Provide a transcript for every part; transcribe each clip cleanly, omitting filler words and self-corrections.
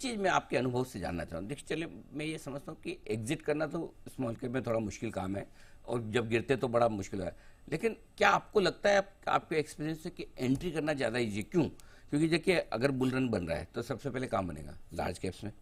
चीज मैं आपके अनुभव से जानना चाहूँ। देखिए, चलिए मैं ये समझता हूँ कि एग्जिट करना तो स्मॉल कैप में थोड़ा मुश्किल काम है और जब गिरते तो बड़ा मुश्किल है, लेकिन क्या आपको लगता है आपके एक्सपीरियंस से कि एंट्री करना ज़्यादा ईजी क्यों? क्योंकि देखिए, अगर बुल रन बन रहा है तो सबसे पहले काम बनेगा लार्ज कैप्स में।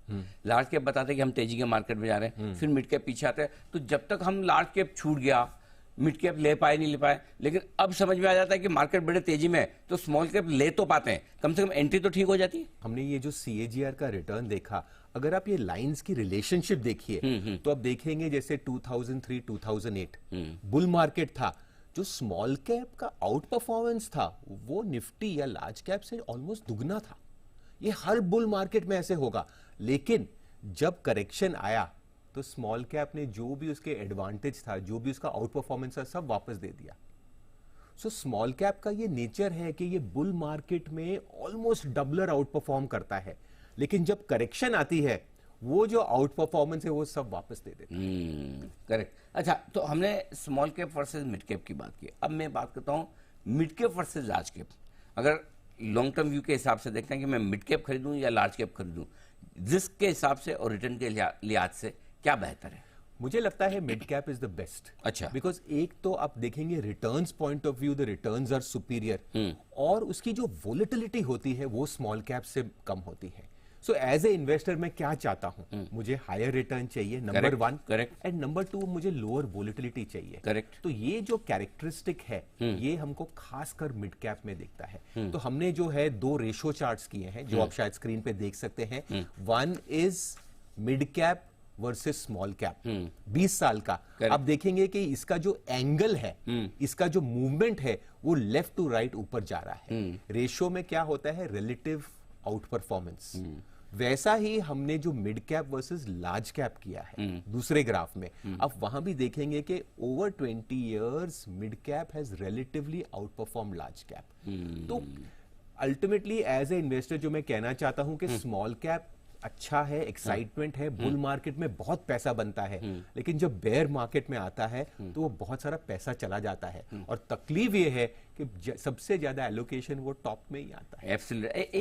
लार्ज कैप बताते हैं कि हम तेजी के मार्केट में जा रहे हैं, फिर मिड कैप पीछे आते हैं। तो जब तक हम लार्ज कैप छूट गया, मिड कैप ले पाए नहीं ले पाए, लेकिन अब समझ में आ जाता है कि मार्केट बड़े तेजी में है तो स्मॉल कैप ले तो पाते हैं, कम से कम एंट्री तो ठीक हो जाती है। हमने ये जो CAGR का रिटर्न देखा, अगर आप ये लाइंस की रिलेशनशिप देखिए तो आप देखेंगे जैसे 2003 2008 बुल मार्केट था, जो स्मॉल कैप का आउट परफॉर्मेंस था वो निफ्टी या लार्ज कैप से ऑलमोस्ट दुगना था। ये हर बुल मार्केट में ऐसे होगा, लेकिन जब करेक्शन आया तो स्मॉल कैप ने जो भी उसके एडवांटेज था, जो भी उसका आउट परफॉर्मेंस था, सब वापस दे दिया। सो स्मॉल कैप का ये नेचर है कि ये बुल मार्केट में ऑलमोस्ट डबलर आउट परफॉर्म करता है, लेकिन जब करेक्शन आती है वो जो आउट परफॉर्मेंस है वो सब वापस दे देता है। करेक्ट। अच्छा, तो हमने small cap versus mid cap की बात की, अब मैं बात करता हूँ mid cap versus large cap. अगर लॉन्ग टर्म व्यू के हिसाब से देखते हैं कि मैं मिड कैप खरीदूं या लार्ज कैप खरीदूं, रिस्क के हिसाब से और रिटर्न के लिहाज से क्या बेहतर है? मुझे लगता है mid cap is the best. अच्छा। बिकॉज एक तो आप देखेंगे returns point of view, the returns are superior, और उसकी जो वोलेटिलिटी होती है वो स्मॉल कैप से कम होती है। सो एज ए इन्वेस्टर मैं क्या चाहता हूं, मुझे हायर रिटर्न चाहिए, number one. Correct. And number two, मुझे लोअर वोलेटिलिटी चाहिए। करेक्ट। तो ये जो कैरेक्टरिस्टिक है ये हमको खासकर मिड कैप में दिखता है। तो हमने जो है दो रेशो चार्ट्स किए हैं जो आप शायद स्क्रीन पे देख सकते हैं। One is mid cap versus small cap 20 साल का। आप देखेंगे कि इसका जो एंगल है, इसका जो मूवमेंट है वो लेफ्ट टू राइट ऊपर जा रहा है। रेशियो में क्या होता है, रिलेटिव आउट परफॉर्मेंस। वैसा ही हमने जो mid cap versus large cap किया है दूसरे ग्राफ में, आप वहां भी देखेंगे कि over 20 years mid cap has relatively out perform large cap. तो अल्टीमेटली एज ए इन्वेस्टर जो मैं कहना चाहता हूं कि स्मॉल कैप अच्छा है, एक्साइटमेंट है, बुल मार्केट में बहुत पैसा बनता है, लेकिन जब बेयर मार्केट में आता है तो वो बहुत सारा पैसा चला जाता है। और तकलीफ ये है कि सबसे ज्यादा एलोकेशन वो टॉप में ही आता है। एब्सोल्युटली। एक